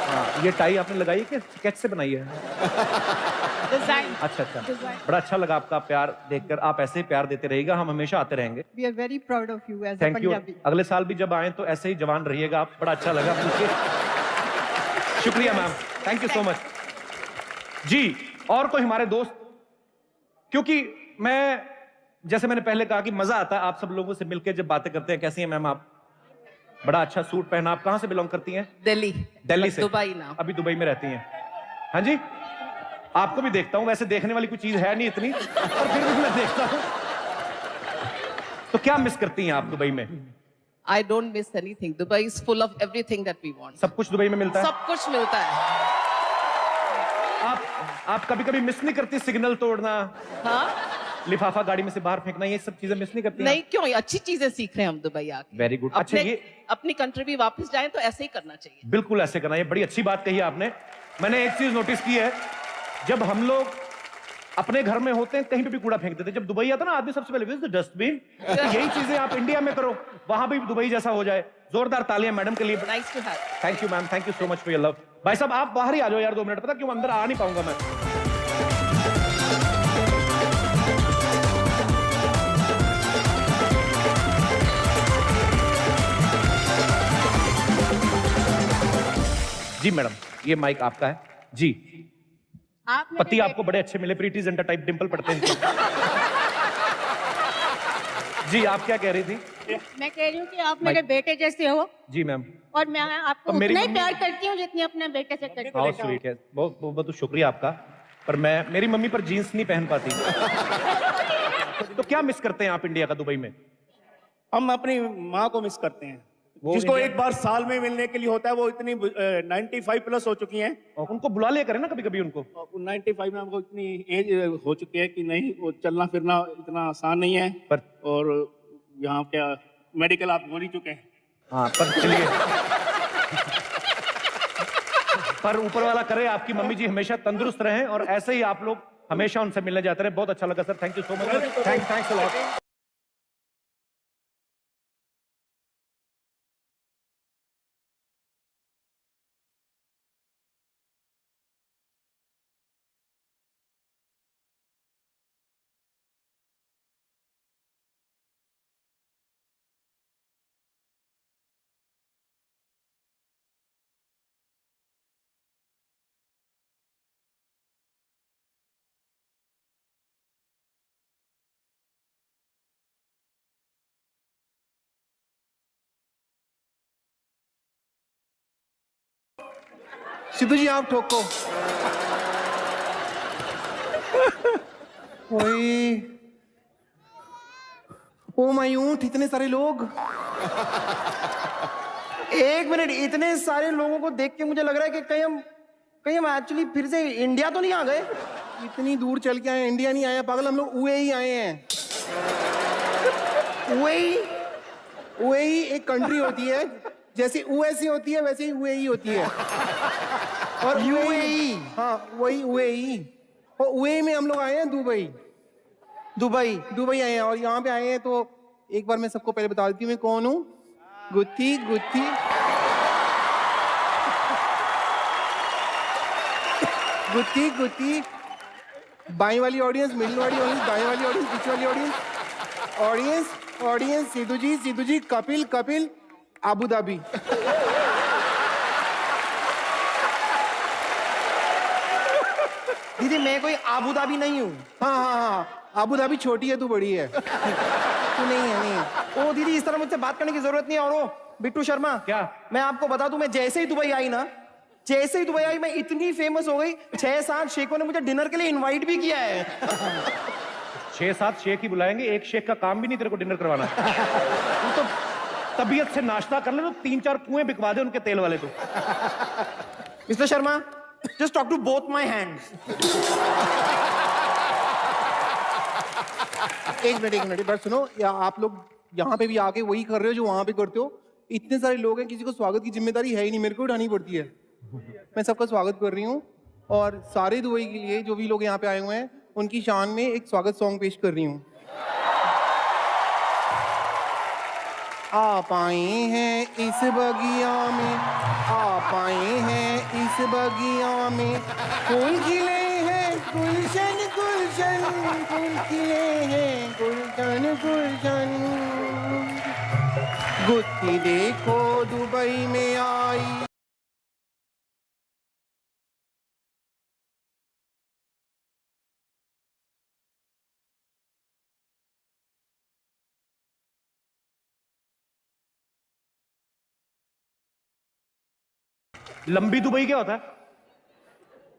हाँ, ये टाई आपने लगाई है कि स्केच से बनाई है? डिजाइन। अच्छा, बड़ा अच्छा लगा आपका प्यार देखकर। आप ऐसे ही प्यार देते रहिएगा, हम हमेशा आते रहेंगे। We are very proud of you as a thank you. Punjabi. अगले साल भी जब आए तो ऐसे ही जवान रहिएगा आप। बड़ा अच्छा लगा मुझे। शुक्रिया ma'am, thank you so much जी। और कोई हमारे दोस्त? क्योंकि मैं, जैसे मैंने पहले कहा कि मजा आता है आप सब लोगों से मिलकर जब बातें करते हैं। कैसी हैं मैम आप? बड़ा अच्छा सूट पहना। आप कहां से बिलोंग करती हैं? दिल्ली से। दुबई ना। अभी दुबई में रहती हैं? हाँ जी। आपको भी देखता हूं, वैसे देखने वाली कोई चीज है नहीं इतनी, और फिर भी मैं देखता हूं। तो क्या मिस करती हैं आप दुबई में? I don't miss anything. Dubai is full of everything that we want. सब कुछ दुबई में मिलता है? सब कुछ मिलता है। आप कभी कभी मिस नहीं करती सिग्नल तोड़ना? हाँ? लिफाफा गाड़ी में से बाहर फेंकना, ये सब चीजें मिस नहीं करती? नहीं, क्यों? अच्छी चीजें सीख रहे हैं हम दुबई आके। Very good. अच्छा, ये अपनी कंट्री भी वापस जाएं तो ऐसे ही करना चाहिए। बिल्कुल ऐसे करना, ये बड़ी अच्छी बात कही आपने। मैंने एक चीज नोटिस की है, जब हम लोग अपने घर में होते हैं कहीं पे भी कूड़ा फेंक देते हैं, जब दुबई आता ना आदमी सबसे पहले डस्टबिन। यही चीजें आप इंडिया में करो, वहां भी दुबई जैसा हो जाए। जोरदार तालियां मैडम के लिए। Nice to have. Thank you ma'am, thank you so much for your love. भाई साहब आप बाहर ही आ जाओ यार 2 मिनट, पता क्यों अंदर आ नहीं पाऊंगा मैं। जी मैडम, ये माइक आपका है जी। पति आपको बड़े अच्छे मिले, प्रीटी जिंटा टाइप डिंपल पड़ते हैं। जी आप क्या कह रही थी? मैं कह रही हूँ कि आप मेरे बेटे जैसे हो। जी मैम। और मैं आपको उतना ही प्यार करती हूँ जितनी अपने बेटे से करती हूँ। बहुत स्वीट है, बहुत बहुत शुक्रिया आपका। पर मेरी मम्मी पर जीन्स नहीं पहन पाती। तो क्या मिस करते हैं आप इंडिया का दुबई में? हम अपनी माँ को मिस करते हैं, जिसको एक बार साल में मिलने के लिए होता है। वो इतनी 95 प्लस हो चुकी हैं। उनको बुला लिया करें ना कभी कभी उनको। 95 में हमको इतनी एज हो चुकी है कि नहीं, वो चलना फिरना इतना आसान नहीं है। और यहाँ क्या मेडिकल आप हो नहीं चुके हैं। हाँ, पर चलिए। पर ऊपर वाला करे आपकी मम्मी जी हमेशा तंदुरुस्त रहें और ऐसे ही आप लोग हमेशा उनसे मिलने जाते रहे। बहुत अच्छा लगा sir, thank you so much. Thanks a lot. Sidhu ji आप ठोको। ओए, ओ माय ऊंट, इतने सारे लोग। एक मिनट, इतने सारे लोगों को देख के मुझे लग रहा है कि कहीं हम एक्चुअली फिर से इंडिया तो नहीं आ गए। इतनी दूर चल के आए, इंडिया नहीं आया पागल, हम लोग यूएई आए हैं। यूएई एक कंट्री होती है, जैसे यूएसए होती है वैसे ही यूएई होती है। और यूएई, हाँ वही यूएई। और यूएई में हम लोग आए हैं दुबई। दुबई आए हैं और यहाँ पे आए हैं तो एक बार मैं सबको पहले बता देती हूँ मैं कौन हूँ। गुत्ती बाई वाली ऑडियंस, मिडिल वाली ऑडियंस, दाएं वाली ऑडियंस, पीछे वाली ऑडियंस, सिद्धू जी, कपिल, अबू धाबी। दीदी मैं कोई आबू धाबी नहीं हूँ। हाँ, अबू धाबी छोटी है, तू बड़ी है। तू नहीं है। ओ दीदी इस तरह मुझसे बात करने की जरूरत नहीं है। और ओ बिट्टू शर्मा, क्या? मैं आपको बता दूं, मैं जैसे ही दुबई आई मैं इतनी फेमस हो गई, 6-7 शेखों ने मुझे डिनर के लिए इनवाइट भी किया है। 6-7 शेख ही बुलाएंगे, एक शेख का काम भी नहीं तेरे को डिनर करवाना। तू तो तबीयत से नाश्ता कर ले तो 3-4 कुएं बिकवा दे उनके तेल वाले। तो mister Sharma, just talk to both my hands. एक मिनट बस सुनो। या आप लोग यहाँ पे भी आके वही कर रहे हो जो वहां पे करते हो? इतने सारे लोग हैं, किसी को स्वागत की जिम्मेदारी है ही नहीं, मेरे को उठानी पड़ती है। मैं सबका स्वागत कर रही हूँ और सारे दुबई के लिए जो भी लोग यहाँ पे आए हुए हैं उनकी शान में एक स्वागत सॉन्ग पेश कर रही हूँ। आप आए हैं इस बगिया में, आप आए हैं इस बगिया में, फूल खिले हैं गुलशन फूल खिले हैं गुलशन। गुत्ती देखो दुबई में आई। लंबी दुबई क्या होता है?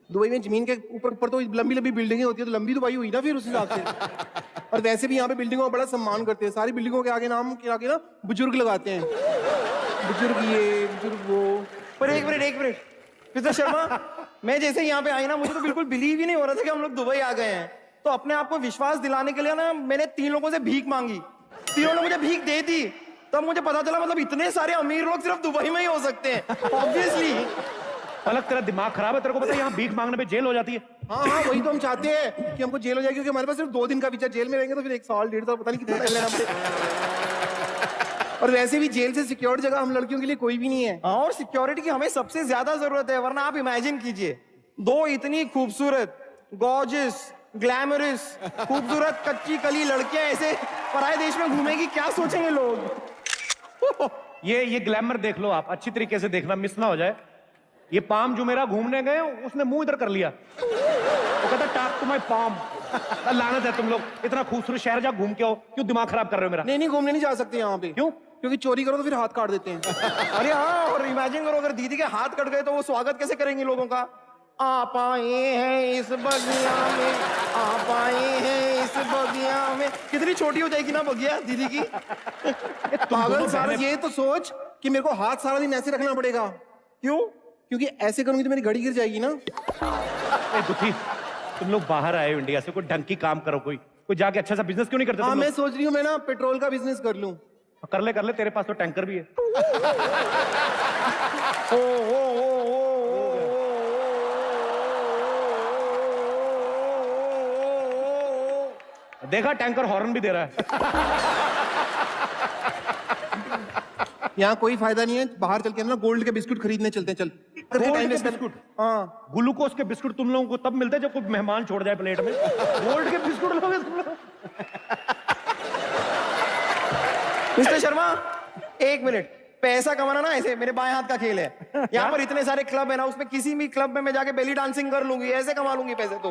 दुबई में जमीन के ऊपर तो लंबी बिल्डिंगें होती है, तो लंबी दुबई हुई ना फिर उस हिसाब से। और वैसे भी यहाँ पे बिल्डिंगों का बड़ा सम्मान करते हैं, सारी बिल्डिंगों के आगे नाम के आगे ना बुजुर्ग लगाते हैं, बुजुर्ग ये बुजुर्ग वो। पर एक मिनट मिस्टर शर्मा, मैं जैसे यहाँ पे आई ना, मुझे तो बिल्कुल बिलीव ही नहीं हो रहा था कि हम लोग दुबई आ गए हैं। तो अपने आप को विश्वास दिलाने के लिए ना मैंने 3 लोगों से भीख मांगी, तीनों ने मुझे भीख दे दी। तब मुझे पता चला मतलब इतने सारे अमीर लोग सिर्फ दुबई में ही हो सकते हैं। ऑब्वियसली। अलग तेरा दिमाग खराब है, तेरे को पता है यहाँ भीख मांगने पे जेल हो जाती है। हाँ वही तो हम चाहते हैं कि हमको जेल हो जाए, क्योंकि हमारे पास सिर्फ 2 दिन का विचार, जेल में रहेंगे तो फिर 1 साल 1.5 साल पता नहीं कितना टाइम लेना पड़ेगा। और वैसे भी जेल से सिक्योर जगह हम लड़कियों के लिए कोई भी नहीं है। हाँ, और सिक्योरिटी की हमें सबसे ज्यादा जरूरत है, वरना आप इमेजिन कीजिए 2 इतनी खूबसूरत, गॉर्जियस, ग्लैमरस, खूबसूरत कच्ची कली लड़कियां ऐसे पराए देश में घूमेगी, क्या सोचेंगे लोग? ये ग्लैमर देख लो आप, अच्छी तरीके से देखना, मिस ना हो जाए। ये पाम जो मेरा घूमने गए, उसने मुंह इधर कर लिया, वो कहता टॉक टू माय पाम। लानत है तुम लोग, इतना खूबसूरत शहर जा घूम के आओ, क्यों दिमाग खराब कर रहे हो मेरा? नहीं घूमने नहीं जा सकते यहाँ पे। क्यों? क्योंकि चोरी करो तो फिर हाथ काट देते हैं। अरे हाँ, और इमेजिन करो अगर दीदी के हाथ कट गए तो वो स्वागत कैसे करेंगे लोगों का? आप आए हैं इस बगिया में, आप आए हैं इस बगिया में। कितनी छोटी हो जाएगी ना बगिया दीदी की। पागल सारा, ये तो सोच कि मेरे को हाथ सारा दिन ऐसे रखना पड़ेगा। क्यों? क्योंकि ऐसे करूंगी तो मेरी घड़ी गिर जाएगी ना। दुखी, तुम लोग बाहर आए हो इंडिया से, कोई ढंग की काम करो, कोई जाके अच्छा सा बिजनेस क्यों नहीं करते? हाँ मैं सोच रही हूँ मैं ना पेट्रोल का बिजनेस कर लूं। कर ले, तेरे पास तो टैंकर भी है। देखा, टैंकर हॉर्न भी दे रहा है। यहाँ कोई फायदा नहीं है, बाहर चल के ना गोल्ड के बिस्कुट खरीदने चलते हैं। चल गोल्ड के बिस्कुट? हाँ, ग्लूकोज के बिस्कुट तुम लोगों को तब मिलते हैं जब कोई मेहमान छोड़ जाए प्लेट में। गोल्ड के बिस्कुट लोगे तुम लोग? Mister Sharma, 1 minute. पैसा कमाना ना ऐसे मेरे बाएं हाथ का खेल है। यहाँ पर इतने सारे क्लब है ना, उसमें किसी भी क्लब में मैं जाके बेली डांसिंग कर लूंगी, ऐसे कमा लूंगी पैसे। तो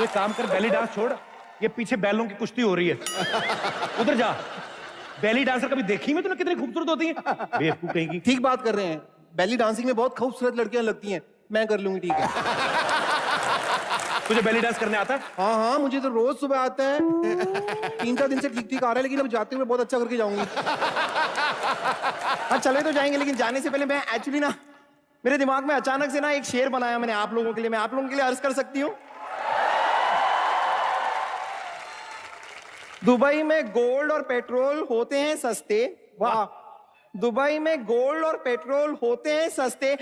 ये काम कर, बेली डांस छोड़, ये पीछे बैलों की कुश्ती हो रही है, उधर जा। बेली डांसर कभी देखी मैं तूने? कितनी खूबसूरत होती है, बेवकूफ कहीं की। ठीक बात कर रहे हैं, बेली डांसिंग में बहुत खूबसूरत लड़कियां लगती हैं, मैं कर लूंगी। ठीक है। तुझे बेली डांस करने आता है? हाँ मुझे तो रोज सुबह आता है। 3-4 दिन से ठीक आ रहा है, लेकिन अब जाते हुए बहुत अच्छा करके जाऊंगी। हाँ चले तो जाएंगे, लेकिन जाने से पहले मैं एक्चुअली ना, मेरे दिमाग में अचानक से ना एक शेर बनाया मैंने आप लोगों के लिए। मैं आप लोगों के लिए अर्ज कर सकती हूँ? दुबई में गोल्ड और पेट्रोल होते हैं सस्ते। वाह। दुबई में गोल्ड और पेट्रोल होते हैं सस्ते।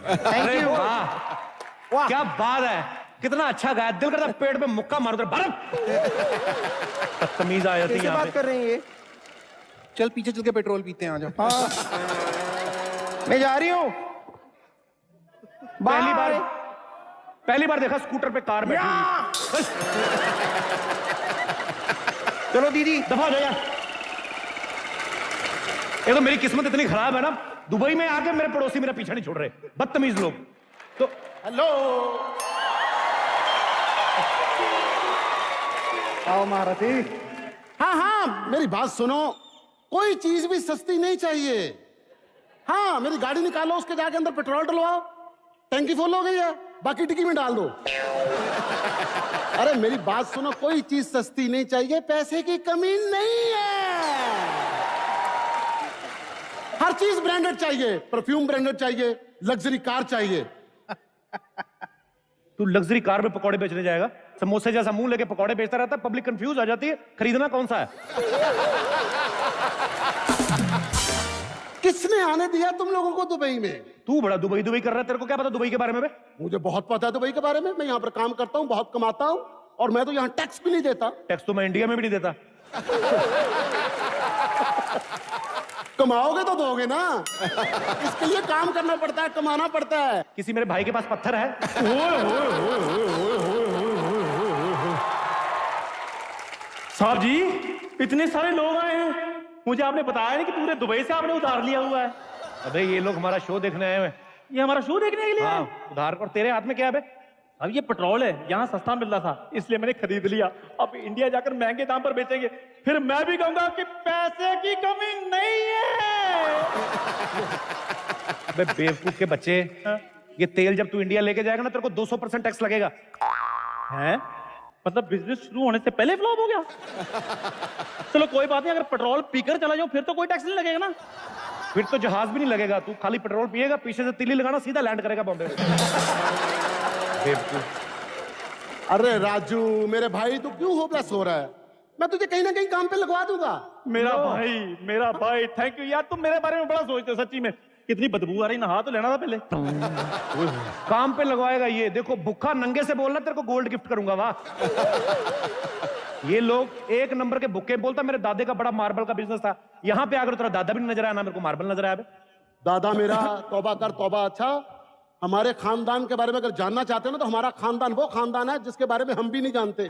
अरे वाह, क्या बात है, कितना अच्छा गाया, दिल करता पेट में मुक्का मार दो। बदतमीज आ जाती है यहाँ बात पे। कर रहे हैं ये? चल पीछे चल के पेट्रोल पीते हैं, आ जाओ। हाँ। मैं जा रही हूँ। पहली बार देखा स्कूटर पे कार बैठी हुई। चलो दीदी दफा हो जाओ यार। ये तो मेरी किस्मत इतनी खराब है ना, दुबई में आके मेरे पड़ोसी मेरा पीछा नहीं छोड़ रहे, बदतमीज लोग। तो हेलो, आओ महारथी। हाँ हाँ, मेरी बात सुनो, कोई चीज भी सस्ती नहीं चाहिए। हाँ, मेरी गाड़ी निकालो, उसके जाके अंदर पेट्रोल डलवाओ, टंकी फुल हो गई है, बाकी डिक्की में डाल दो। अरे मेरी बात सुनो, कोई चीज सस्ती नहीं चाहिए, पैसे की कमी नहीं है। हर चीज ब्रांडेड चाहिए, परफ्यूम ब्रांडेड चाहिए, लग्जरी कार चाहिए। तू लग्जरी कार में पकौड़े बेचने जाएगा? समोसे जैसा मुंह लेके पकौड़े बेचता रहता है, पब्लिक कंफ्यूज आ जाती है, खरीदना कौन सा है? किसने आने दिया तुम लोगों को दुबई में? तू बड़ा दुबई दुबई कर रहा है, तेरे को क्या पता दुबई के बारे में बे? मुझे बहुत पता है दुबई के बारे में, मैं यहाँ पर काम करता हूँ, बहुत कमाता हूँ, और मैं तो यहाँ टैक्स भी नहीं देता। टैक्स तो मैं इंडिया में भी नहीं देता। कमाओगे तो दोगे ना, इसके लिए काम करना पड़ता है, कमाना पड़ता है। किसी मेरे भाई के पास पत्थर है? साहब जी, इतने सारे लोग आए हैं, मुझे आपने बताया नहीं कि पूरे दुबई से आपने उधार लिया हुआ है। अबे ये लोग हमारा शो देखने आए हुए हैं। ये हमारा शो देखने के लिए आए? हाँ, उधार। और तेरे हाथ में क्या है बे? अब ये पेट्रोल है, यहाँ सस्ता मिल रहा था, इसलिए मैंने खरीद लिया। अब इंडिया जाकर महंगे दाम पर बेचेंगे, फिर मैं भी कहूंगा कि पैसे की कमी नहीं है। अबे बेवकूफ के बच्चे, ये तेल जब तू इंडिया लेके जाएगा ना, तेरे को 200% टैक्स लगेगा। है? मतलब बिजनेस शुरू होने से पहले फ्लॉप हो गया? चलो कोई बात नहीं, अगर पेट्रोल पीकर चला जाऊं फिर तो कोई टैक्स नहीं लगेगा ना? फिर तो जहाज भी नहीं लगेगा, तू खाली पेट्रोल पिएगा, पीछे से तीली लगाना, सीधा लैंड करेगा बॉम्बे में। अरे राजू मेरे भाई, तू क्यों होपलेस हो रहा है? मैं तुझे कहीं ना कहीं काम पे लगवा दूंगा। मेरा भाई थैंक यू यार, तुम मेरे बारे में बड़ा सोचते हो सच्ची में। कितनी बदबू आ रही, नहा तो लेना था पहले। काम पे लगवाएगा ये, देखो भूखा नंगे से बोलना, तेरे को गोल्ड गिफ्ट करूंगा। वाह। ये लोग एक नंबर के भूखे। बोलता मेरे दादे का बड़ा मार्बल का बिजनेस था, यहाँ पे आकर तेरा दादा भी नहीं नजर आया, ना मेरे को मार्बल नजर आया। दादा मेरा तौबा कर तौबा। अच्छा, हमारे खानदान के बारे में अगर जानना चाहते हो ना, तो हमारा खानदान वो खानदान है जिसके बारे में हम भी नहीं जानते।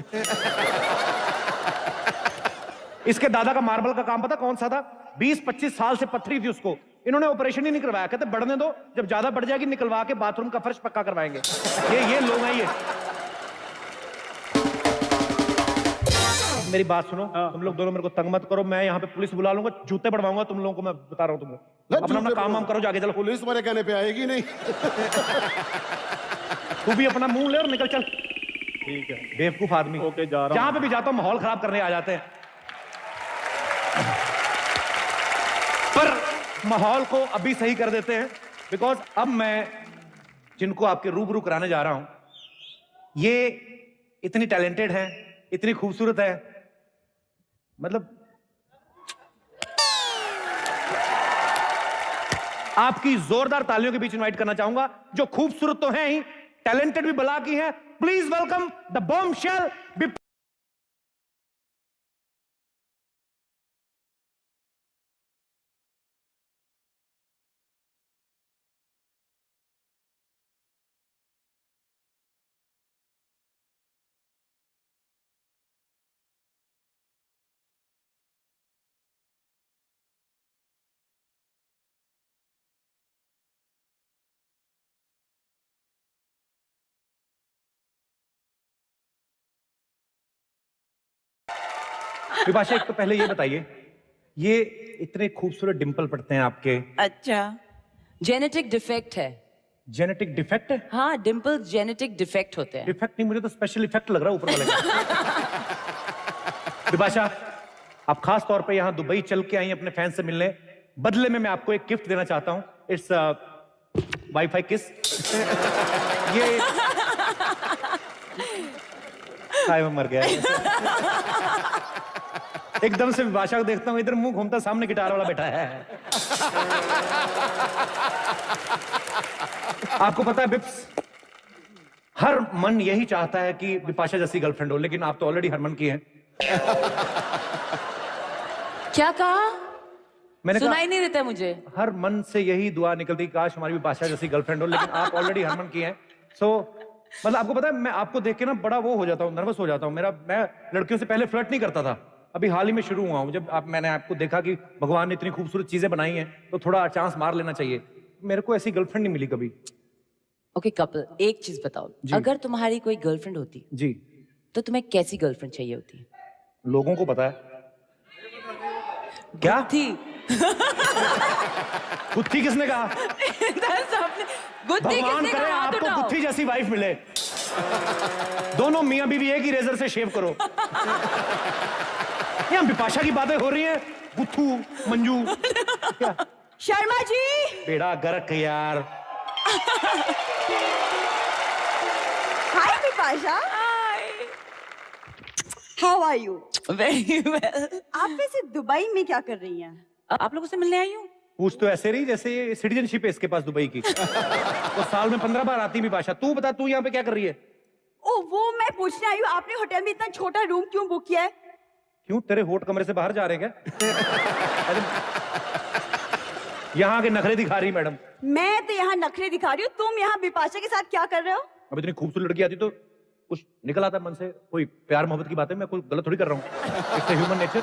इसके दादा का मार्बल का काम पता कौन सा था? 20-25 साल से पत्थरी थी उसको, इन्होंने ऑपरेशन ही नहीं करवाया। कहते बढ़ने दो, जब ज्यादा बढ़ जाएगी निकलवा के बाथरूम का फर्श पक्का करवाएंगे। ये लोग हैं ये। मेरी बात सुनो, तुम लोग दोनों मेरे को तंग मत करो, मैं यहाँ पे पुलिस बुला लूंगा, जूते पड़वाऊंगा तुम लोगों को। मैं बता रहा हूँ तुमको, अपना काम वाम करो, जाके चलो। पुलिस मेरे कहने पे आएगी नहीं। तू भी अपना मुंह ले और निकल चल। ठीक है, बेवकूफ आदमी। ओके, जा रहा हूं। जहां पे भी जाता हूं माहौल खराब करने आ जाते हैं। पर माहौल को अभी सही कर देते हैं, बिकॉज अब मैं जिनको आपके रूबरू कराने जा रहा हूं, ये इतनी टैलेंटेड है, इतनी खूबसूरत है, मतलब आपकी जोरदार तालियों के बीच इनवाइट करना चाहूंगा, जो खूबसूरत तो हैं ही, टैलेंटेड भी बला की हैं। Please welcome the bombshell. Bipasha, एक तो पहले ये बताइए, ये इतने खूबसूरत डिंपल पड़ते हैं आपके। अच्छा, जेनेटिक डिफेक्ट है। जेनेटिक डिफेक्ट है? हाँ, डिंपल जेनेटिक डिफेक्ट होते हैं। डिफेक्ट नहीं, मुझे तो स्पेशल इफेक्ट लग रहा है ऊपर वाले का। विपाशा, आप खास तौर पे यहाँ दुबई चल के आई अपने फैन से मिलने, बदले में मैं आपको एक गिफ्ट देना चाहता हूँ। इट्स वाईफाई किस। ये मैं मर गया। एकदम से विपाशा को देखता हूँ, इधर मुंह घूमता, सामने गिटार वाला बैठा है। आपको पता है बिप्स, हर मन यही चाहता है कि बिपाशा जैसी गर्लफ्रेंड हो, लेकिन आप तो ऑलरेडी हरमन की हैं। क्या कहा? मैंने सुनाई नहीं देता मुझे। हर मन से यही दुआ निकलती, काश हमारी बिपाशा जैसी गर्लफ्रेंड हो, लेकिन आप ऑलरेडी हरमन की हैं। सो मतलब आपको पता है, मैं आपको देख के ना बड़ा वो हो जाता हूँ, नर्वस हो जाता हूँ। मैं लड़कियों से पहले फ्लर्ट नहीं करता था, अभी हाल ही में शुरू हुआ हूँ। जब मैंने आपको देखा कि भगवान ने इतनी खूबसूरत चीजें बनाई हैं, तो थोड़ा चांस मार लेना चाहिए। मेरे को ऐसी गर्लफ्रेंड नहीं मिली कभी। ओके कपल, एक चीज बताओ, अगर तुम्हारी कोई गर्लफ्रेंड होती जी, तो तुम्हें कैसी गर्लफ्रेंड चाहिए होती? लोगों को पता है क्या थी। गुत्थी किसने कहा? गुत्थी भगवान किसने करे कहा? हाथ आपको उठाओ। गुत्थी जैसी वाइफ मिले। दोनों मियां बीवी एक ही रेजर से शेव करो। यहाँ बिपाशा की बातें हो रही हैं, गुत्थू मंजू क्या? शर्मा जी, बेड़ा गर्क यार। Hi Bipasha, how are you? Very well. आप वैसे दुबई में क्या कर रही हैं? आप लोगों से मिलने आई हूँ। पूछ तो ऐसे रही जैसे सिटीजनशिप है इसके पास दुबई की। तो साल में 15 बार आती बिपाशा। तू बता, तू यहाँ पे क्या कर रही है? ओ वो मैं पूछने आई हूँ, आपने होटल में इतना छोटा रूम क्यों बुक किया है? क्यों, तेरे होट कमरे से बाहर जा रहे हैं क्या? अरे यहाँ के नखरे दिखा रही मैडम। मैं तो यहाँ नखरे दिखा रही हूँ, तुम यहाँ बिपाशा के साथ क्या कर रहे हो? अब इतनी खूबसूरत लड़की आती तो कुछ निकल आता मन से। कोई प्यार मोहब्बत की बात है, मैं कोई गलत थोड़ी कर रहा हूँ। It's human nature.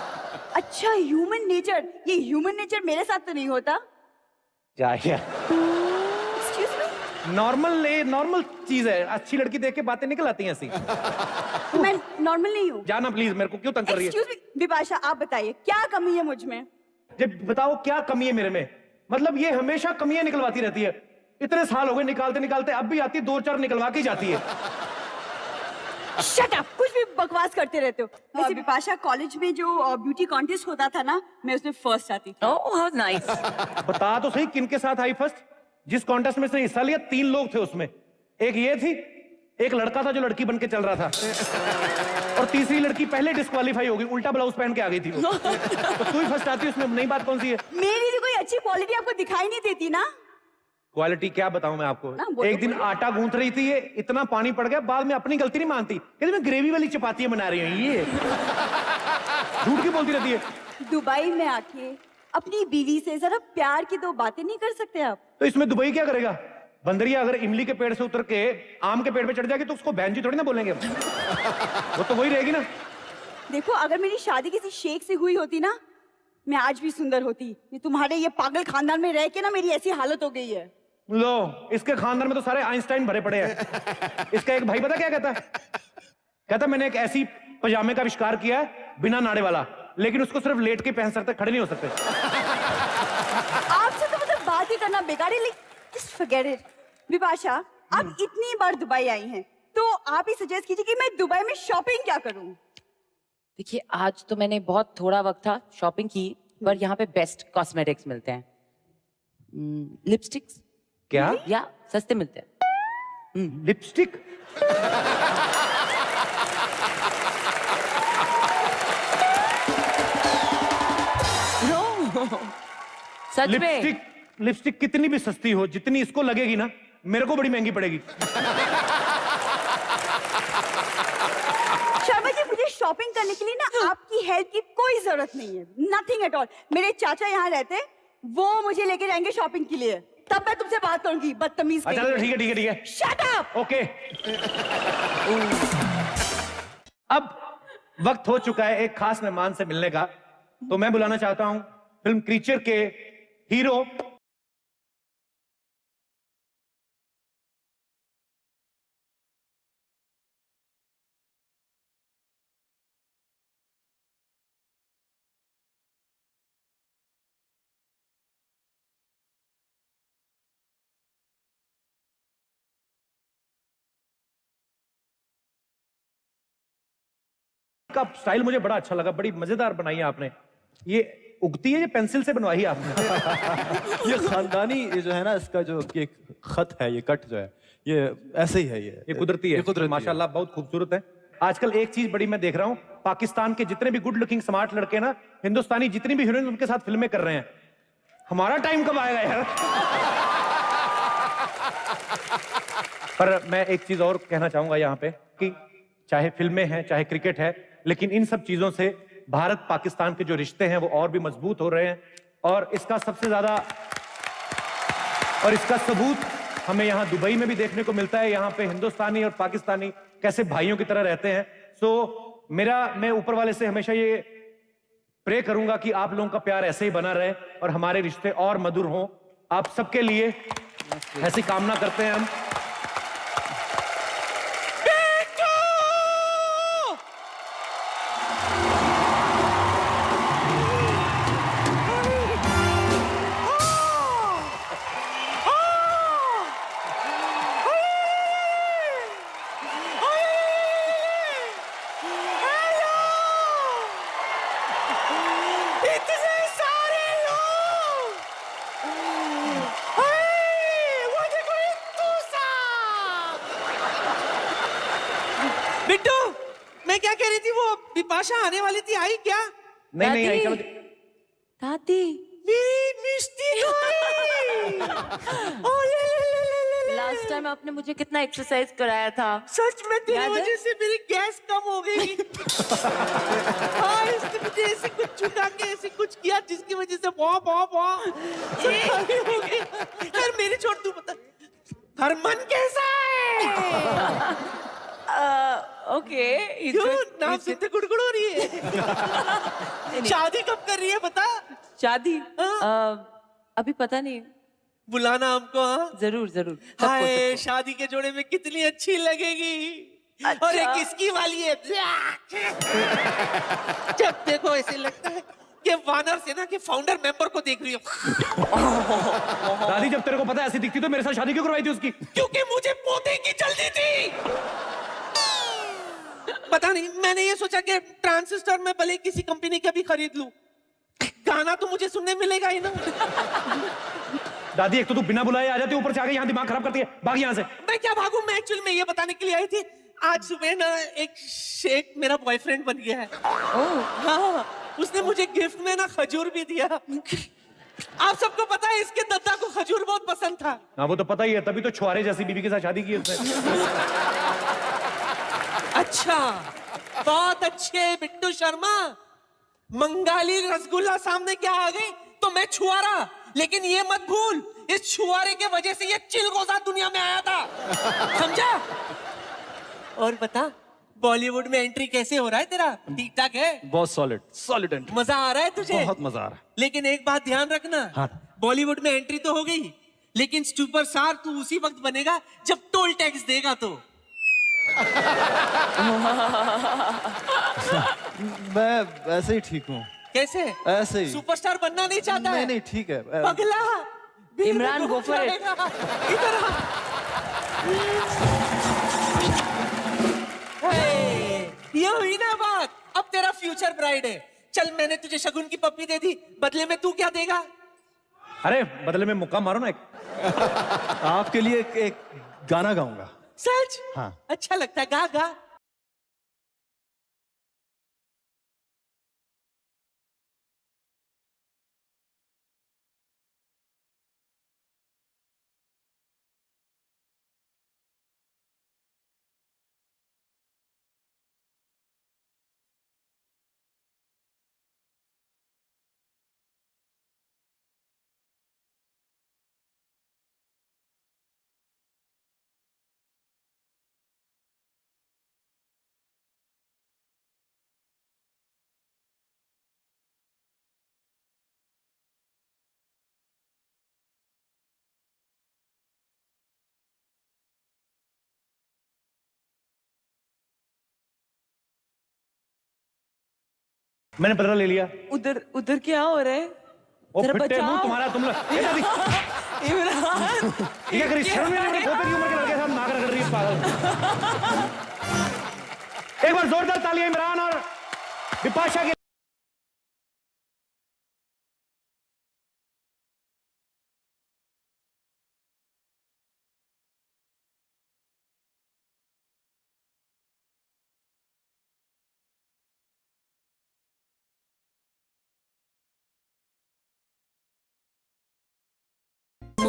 अच्छा ह्यूमन नेचर, ये ह्यूमन नेचर मेरे साथ तो नहीं होता। क्या Excuse me? नॉर्मल चीज है। अच्छी लड़की देख के बातें निकल आती हैं ऐसी। मैं नॉर्मल नहीं हूँ। जाना प्लीज, मेरे को क्यों तंग कर रही है? Excuse me, बिपाशा आप बताइए क्या कमी है मुझ में? जब बताओ क्या कमी है मेरे में? मतलब ये हमेशा कमियां निकलवाती रहती है। इतने साल हो गए निकालते निकालते, अब भी आती 2-4 निकलवा के जाती है। Shut up! कुछ भी बकवास करते रहते हो। वैसे बिपाशा, कॉलेज में जो ब्यूटी कॉन्टेस्ट होता था ना, मैं उसमें फर्स्ट आती थी। Oh how nice. बता तो सही किन के साथ आई फर्स्ट? जिस कॉन्टेस्ट में से हिस्सा लिया 3 लोग थे उसमें। एक ये थी, एक लड़का था जो लड़की बन के चल रहा था, और तीसरी लड़की पहले डिस्क्वालीफाई हो गई, उल्टा ब्लाउज पहन के आ गई थी वो। तो तू ही फर्स्ट आती, उसमें नई बात कौन सी है? मेरी भी कोई अच्छी क्वालिटी आपको दिखाई नहीं देती ना? क्वालिटी क्या बताऊं मैं आपको? वो एक तो दिन आटा गूंथ रही थी, ये इतना पानी पड़ गया, बाद में अपनी गलती नहीं मानती, कहती मैं ग्रेवी वाली चपातियां बना रही हूं। ये झूठ क्यों बोलती रहती है? दुबई में आके अपनी बीवी से जरा प्यार की 2 बातें नहीं कर सकते आप? तो इसमें दुबई क्या करेगा? बंदरिया अगर इमली के पेड़ से उतर के आम के पेड़ पे चढ़ जाएगी तो उसको बहन जी थोड़ी ना बोलेंगे। वो तो वही रहेगी ना। देखो, अगर मेरी शादी किसी शेख से हुई होती ना, मैं आज भी सुंदर होती। ये तुम्हारे ये पागल खानदान में रह के ना मेरी ऐसी हालत हो गई है। लो, इसके खानदान में तो सारे आइंस्टाइन भरे पड़े हैं। इसका एक भाई पता क्या कहता है? कहता मैंने एक ऐसी पजामे का आविष्कार किया है बिना नाड़े वाला, लेकिन उसको सिर्फ लेट के पहन सकते, खड़े नहीं हो सकते। आपसे तो मतलब बात ही करना बेकार है, जस्ट फॉरगेट इट। बिपाशा, आप इतनी बार दुबई आई हैं, तो आप ही सजेस्ट कीजिए कि मैं दुबई में शॉपिंग क्या करूं? देखिए, आज तो मैंने बहुत थोड़ा वक्त था, शॉपिंग की, पर यहाँ पे बेस्ट कॉस्मेटिक्स मिलते हैं। लिपस्टिक्स क्या? या सस्ते मिलते हैं। लिपस्टिक? सच में? लिपस्टिक कितनी भी सस्ती हो, जितनी इसको लगेगी ना, मेरे को बड़ी महंगी पड़ेगी। शर्मा जी, मुझे शॉपिंग करने के लिए ना आपकी हेल्प की कोई जरूरत नहीं है। Nothing at all. मेरे चाचा यहाँ रहते हैं, वो मुझे लेके जाएंगे शॉपिंग के लिए, तब मैं तुमसे बात करूंगी, बदतमीज। अच्छा ठीक है ठीक है ठीक है। Shut up. ओके। अब वक्त हो चुका है एक खास मेहमान से मिलने का, तो मैं बुलाना चाहता हूं फिल्म क्रीचर के हीरो का स्टाइल मुझे बड़ा अच्छा लगा, बड़ी मजेदार बनाई है आपने। ये उगती है, ये पेंसिल से बनवाई है आपने? ये खानदानी, ये जो है ना, इसका जो ये खत है, ये कट जो है, ये ऐसे ही है। ये कुदरती है, माशाल्लाह बहुत खूबसूरत है। आजकल एक चीज बड़ी मैं देख रहा हूँ, पाकिस्तान के जितने भी गुड लुकिंग स्मार्ट लड़के ना, हिंदुस्तानी जितनी भी हीरोइन उनके साथ फिल्में कर रहे हैं। हमारा टाइम कब आएगा यार? पर मैं एक चीज और कहना चाहूंगा यहाँ पे कि चाहे फिल्में हैं, चाहे क्रिकेट है, लेकिन इन सब चीजों से भारत पाकिस्तान के जो रिश्ते हैं वो और भी मजबूत हो रहे हैं। और इसका सबूत हमें यहाँ दुबई में भी देखने को मिलता है। यहाँ पे हिंदुस्तानी और पाकिस्तानी कैसे भाइयों की तरह रहते हैं। मैं ऊपर वाले से हमेशा ये प्रे करूंगा कि आप लोगों का प्यार ऐसे ही बना रहे और हमारे रिश्ते और मधुर हों। आप सबके लिए ऐसी कामना करते हैं हम। बिट्टू, मैं क्या कह रही थी, वो बिपाशा आने वाली थी, आई क्या? नहीं आई। चलो दादी मेरी मिस्टी लास्ट टाइम आपने मुझे कितना एक्सरसाइज कराया था। सच में तेरी याद है? वजह से मेरी गैस कम हो गई। हाँ, इसने मुझे ऐसे कुछ चुका के ऐसे कुछ किया जिसकी वजह से बहुत हो गई। खैर मेरी छोड़, तू बता हरमन कैसा है? ओके क्यों नाम सुनते गुड़गुड़ हो रही है? शादी कब कर रही है बता? शादी अभी पता नहीं, बुलाना हमको। हाँ जरूर जरूर। हाय, शादी के जोड़े में कितनी अच्छी लगेगी। अच्छा। और एक इसकी वाली है, जब देखो ऐसे लगता है कि वानर सेना के फाउंडर मेंबर को देख रही हो। दादी, जब तेरे को पता ऐसी दिखती तो मेरे साथ शादी क्यों करवाई थी उसकी? क्योंकि मुझे पोते की जल्दी थी। पता नहीं, मैंने ये सोचा कि ट्रांसिस्टर में भले किसी कंपनी का भी खरीद लूं, गाना तो मुझे सुनने मिलेगा ही ना। दादी, एक तो तू बिना बुलाए आ जाती है, ऊपर से आके यहाँ दिमाग खराब करती है। भाग यहाँ से। मैं क्या भागूं? मैं एक्चुअली में ये बताने के लिए आई थी, आज सुबह ना एक शेख मेरा बॉयफ्रेंड बन गया है। हाँ, उसने मुझे गिफ्ट में ना खजूर भी दिया। आप सबको पता है इसके दद्दा को खजूर बहुत पसंद था। हाँ, वो तो पता ही है, तभी तो छुआरे जैसी बीवी के साथ शादी की उसने। अच्छा, बहुत अच्छे बिट्टू शर्मा। मंगाली रसगुल्ला सामने क्या आ गई तो मैं छुआरा, लेकिन ये मत भूल, इस छुआरे के वजह से ये चिलगोजा दुनिया में आया था। समझा? और बता, बॉलीवुड में एंट्री कैसे हो रहा है तेरा? ठीक ठाक है? बहुत सॉलिड एंट्री। मजा आ रहा है तुझे? बहुत मजा आ रहा है। लेकिन एक बात ध्यान रखना, हाँ। बॉलीवुड में एंट्री तो हो गई, लेकिन सुपरस्टार तू उसी वक्त बनेगा जब टोल टैक्स देगा तो। मैं वैसे ही ठीक हूँ। कैसे? ऐसे ही। सुपरस्टार बनना नहीं चाहता है? नहीं ठीक है। पगला, इमरान, go for it। इधर आ। ये हुई ना बात, अब तेरा फ्यूचर ब्राइड है। चल, मैंने तुझे शगुन की पप्पी दे दी, बदले में तू क्या देगा? अरे, बदले में मुक्का मारो ना एक। आपके लिए एक गाना गाऊंगा। सच? हाँ। अच्छा लगता है, गा गा। मैंने बदला ले लिया। उधर क्या हो रहा है? ओ फिट्टे मुंह तुम्हारा, तुम लोग इमरान, ये क्या करी? शर्म नहीं आ रही? पोते की उम्र के लड़के के साथ नाक रगड़ रही है पागल। एक बार जोरदार तालियां इमरान और बिपाशा के।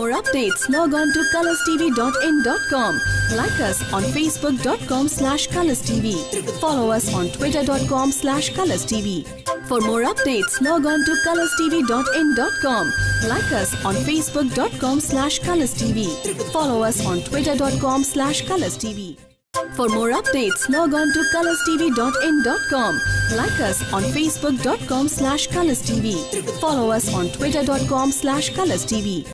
more updates, log on to colorstv.in.com. Like us on facebook.com/colorstv. Follow us on twitter.com/colorstv. For more updates, log on to colorstv.in.com. Like us on facebook.com/colorstv. Follow us on twitter.com/colorstv. For more updates, log on to colorstv.in.com. Like us on facebook.com/colorstv. Follow us on twitter.com/colorstv.